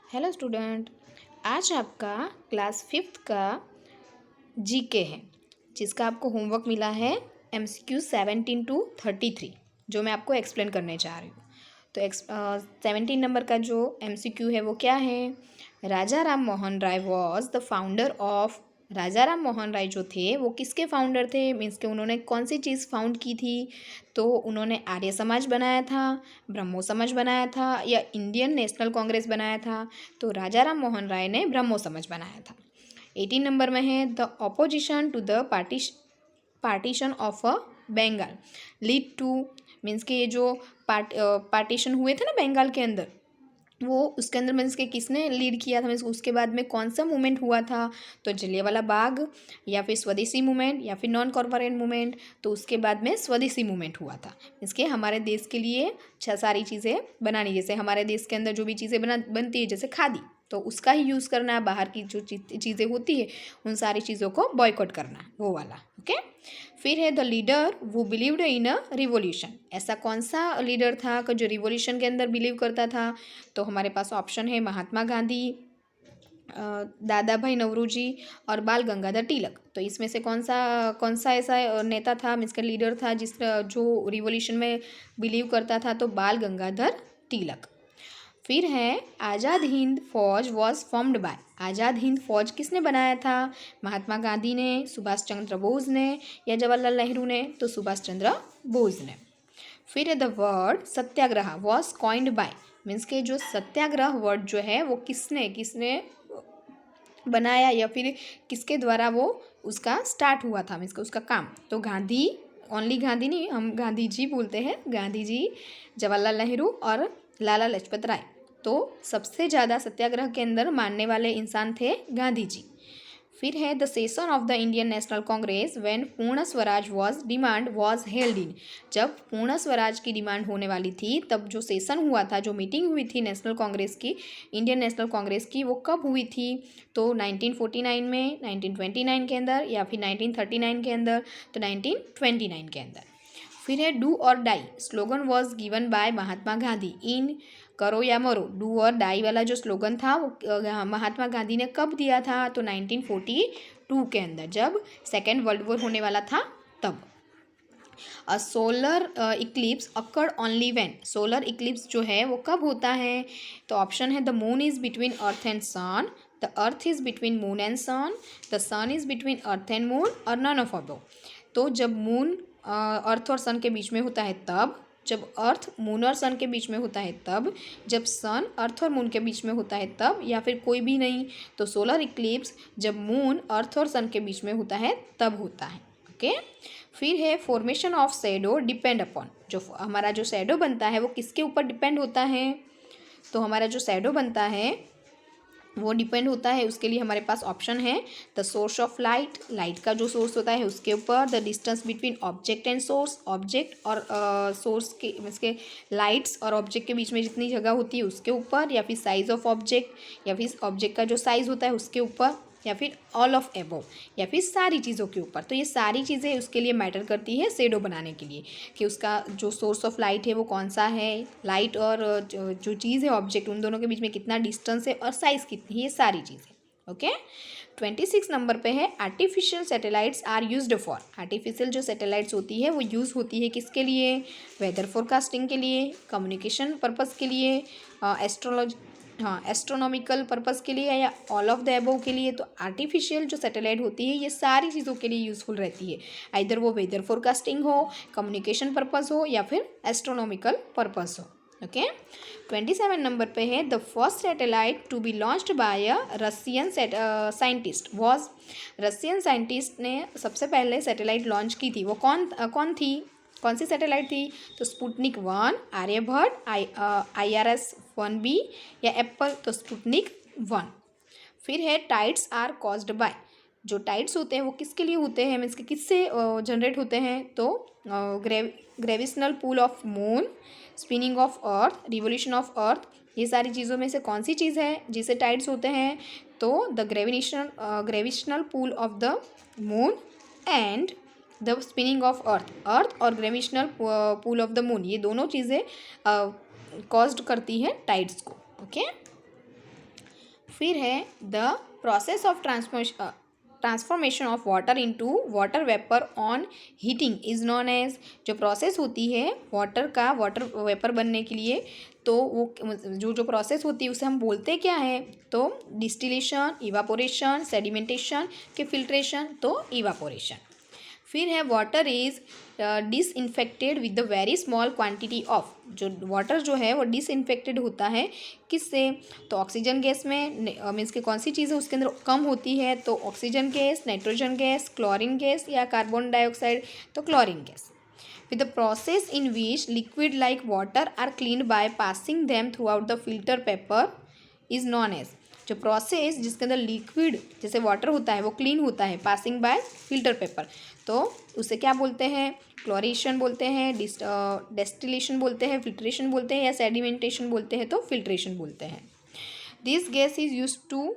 Hello student. आज आपका class fifth का जीके है, जिसका आपको होमवर्क मिला है MCQ 17 to 33, जो मैं आपको एक्सप्लेन करने जा रही हूँ। तो 17 नंबर का जो MCQ है वो क्या है? राजा Ram Mohan Roy was the founder of. राजा राम मोहन राय जो थे वो किसके फाउंडर थे? मीन्स के उन्होंने कौन सी चीज़ फाउंड की थी? तो उन्होंने आर्य समाज बनाया था, ब्रह्मो समाज बनाया था, या इंडियन नेशनल कांग्रेस बनाया था? तो राजा राम मोहन राय ने ब्रह्मो समाज बनाया था। 18 नंबर में है the opposition to the partition of a Bengal lead to. Means के ये जो पार्टीशन हुए थे ना बंगाल के अंदर, वो उसके अंदर मीन्स के किसने लीड किया था? मीन्स उसके बाद में कौन सा मूवमेंट हुआ था? तो जलियांवाला बाग, या फिर स्वदेशी मूवमेंट, या फिर नॉन कॉर्पोरेट मूवमेंट? तो उसके बाद में स्वदेशी मूवमेंट हुआ था। इसके हमारे देश के लिए सारी चीज़ें बनानी, जैसे हमारे देश के अंदर जो भी चीज़ें बनती है, जैसे खादी, तो उसका ही यूज़ करना है। बाहर की जो चीज़ें होती है उन सारी चीज़ों को बॉयकॉट करना है, वो वाला। ओके। फिर है द लीडर वो बिलीव्ड इन अ रिवॉल्यूशन। ऐसा कौन सा लीडर था कि जो रिवॉल्यूशन के अंदर बिलीव करता था? तो हमारे पास ऑप्शन है महात्मा गांधी, दादा भाई नौरोजी और बाल गंगाधर तिलक। तो इसमें से कौन सा ऐसा नेता था, मीन्स का लीडर था जो रिवॉल्यूशन में बिलीव करता था? तो बाल गंगाधर तिलक। फिर है आज़ाद हिंद फौज was formed by. Azad Hind फौज किसने बनाया था? महात्मा गांधी ने, सुभाष चंद्र बोस ने, या जवाहरलाल नेहरू ने? तो सुभाष चंद्र बोस ने। फिर है the word Satyagraha was coined by. Means के जो सत्याग्रह वर्ड जो है वो किसने बनाया, या फिर किसके द्वारा वो उसका स्टार्ट हुआ था, मीन्स का उसका काम? तो गांधी, ओनली गांधी नहीं, हम गांधी जी बोलते हैं, गांधी जी, जवाहरलाल नेहरू और लाला लाजपत राय। तो सबसे ज़्यादा सत्याग्रह के अंदर मानने वाले इंसान थे गांधी जी। फिर है the session of the Indian National Congress when Purna Swaraj was demand was held in. जब पूर्ण स्वराज की डिमांड होने वाली थी, तब जो सेशन हुआ था, जो मीटिंग हुई थी नेशनल कांग्रेस की, इंडियन नेशनल कांग्रेस की, वो कब हुई थी? तो 1949 में, 1929 के अंदर, या फिर 1939 के अंदर? तो 1929 के अंदर। फिर है डू और die slogan was given by Mahatma Gandhi in. करो या मरो, डू और डाई वाला जो स्लोगन था वो महात्मा गांधी ने कब दिया था? तो 1942 के अंदर, जब सेकेंड वर्ल्ड वॉर होने वाला था तब। A solar eclipse occurred only when. Solar eclipse जो है वो कब होता है? तो ऑप्शन है the moon is between earth and sun, the earth is between moon and sun, the sun is between earth and moon, और नन ऑफ अबव। तो जब मून अर्थ और सन के बीच में होता है तब, जब अर्थ मून और सन के बीच में होता है तब, जब सन अर्थ और मून के बीच में होता है तब, या फिर कोई भी नहीं। तो सोलर इक्लिप्स जब मून अर्थ और सन के बीच में होता है तब होता है। ओके। फिर है formation of shadow depend upon. जो हमारा जो शैडो बनता है वो किसके ऊपर डिपेंड होता है? तो हमारा जो शैडो बनता है वो डिपेंड होता है, उसके लिए हमारे पास ऑप्शन है the source of light, light का जो सोर्स होता है उसके ऊपर, the distance between object and source, object और सोर्स के मीन्स के लाइट्स और ऑब्जेक्ट के बीच में जितनी जगह होती है उसके ऊपर, या फिर साइज ऑफ ऑब्जेक्ट, या फिर ऑब्जेक्ट का जो साइज होता है उसके ऊपर, या फिर ऑल ऑफ एबोव, या फिर सारी चीज़ों के ऊपर। तो ये सारी चीज़ें उसके लिए मैटर करती है शेडो बनाने के लिए, कि उसका जो सोर्स ऑफ लाइट है वो कौन सा है, लाइट और जो चीज़ है ऑब्जेक्ट, उन दोनों के बीच में कितना डिस्टेंस है और साइज़ कितनी है, ये सारी चीज़ें। ओके। 26 नंबर पे है artificial satellites are used for. Artificial जो सैटेलाइट्स होती है वो यूज़ होती है किसके लिए? वेदर फोरकास्टिंग के लिए, कम्युनिकेशन पर्पज़ के लिए, एस्ट्रोनॉमिकल पर्पज़ के लिए, या ऑल ऑफ द अबव के लिए। तो आर्टिफिशियल जो सैटेलाइट होती है ये सारी चीज़ों के लिए यूज़फुल रहती है, आइदर वो वेदर फोरकास्टिंग हो, कम्युनिकेशन पर्पज़ हो, या फिर एस्ट्रोनॉमिकल पर्पज़ हो। ओके। 27 नंबर पे है the first satellite to be launched by a Russian scientist was. Russian scientist ने सबसे पहले सैटेलाइट लॉन्च की थी, वो कौन थी? कौन सी सैटेलाइट थी? तो स्पुतनिक 1, आर्यभट्ट, IRS-1B, या एप्पल? तो स्पुतनिक 1। फिर है टाइड्स आर कॉज्ड बाय। जो टाइड्स होते हैं वो किसके लिए होते हैं, मीन्स कि किससे जनरेट होते हैं? तो gravitational pull of moon, spinning of earth, revolution of earth, ये सारी चीज़ों में से कौन सी चीज़ है जिससे टाइड्स होते हैं? तो the gravitational pull of the moon and the spinning of earth. Earth और gravitational pull of the moon, ये दोनों चीज़ें कॉज्ड करती है टाइड्स को। ओके। फिर है the process of transformation of water into water vapour on heating is known as. जो प्रोसेस होती है वाटर का वाटर वेपर बनने के लिए, तो वो जो प्रोसेस होती है उसे हम बोलते क्या है, तो डिस्टिलेशन, इवापोरेशन, सेडिमेंटेशन के फिल्ट्रेशन, तो इवापोरेशन। फिर है water is disinfected with the very small quantity of. जो वाटर जो है वो डिसइंफेक्टेड होता है किससे, तो ऑक्सीजन गैस में, मीन्स कि कौन सी चीज़ उसके अंदर कम होती है, तो oxygen gas, nitrogen gas, chlorine gas या कार्बन डाइऑक्साइड, तो chlorine gas. with the process in which liquid like water are cleaned by passing them throughout the filter paper is known as। जो प्रोसेस जिसके अंदर liquid जैसे water होता है वो clean होता है पासिंग बाय फिल्टर पेपर, तो उसे क्या बोलते हैं, क्लोरेशन बोलते हैं, डेस्टिलेशन बोलते हैं, फिल्ट्रेशन बोलते हैं, या सेडिमेंटेशन बोलते हैं, तो फिल्ट्रेशन बोलते हैं। This gas is use to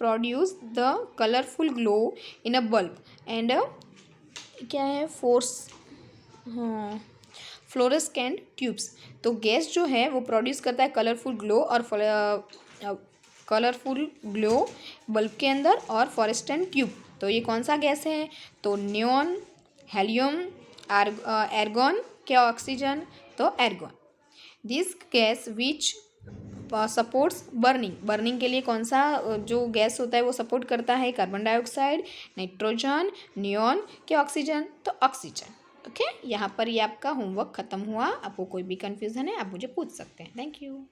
produce the colourful glow in a bulb and क्या है फोर्स, हाँ, फ्लोरेसेंट ट्यूब्स। तो गैस जो है वो प्रोड्यूस करता है कलरफुल ग्लो और कलरफुल ग्लो बल्ब के अंदर और फ्लोरेसेंट ट्यूब। तो ये कौन सा गैस है, तो नियॉन, हेलियम, एर्गॉन, क्या ऑक्सीजन, तो argon. This gas which supports burning के लिए कौन सा जो गैस होता है वो सपोर्ट करता है, कार्बन डाइऑक्साइड, नाइट्रोजन, नियॉन, क्या ऑक्सीजन, तो ऑक्सीजन। ओके, यहाँ पर ये आपका होमवर्क खत्म हुआ। आपको कोई भी कन्फ्यूज़न है आप मुझे पूछ सकते हैं। Thank you.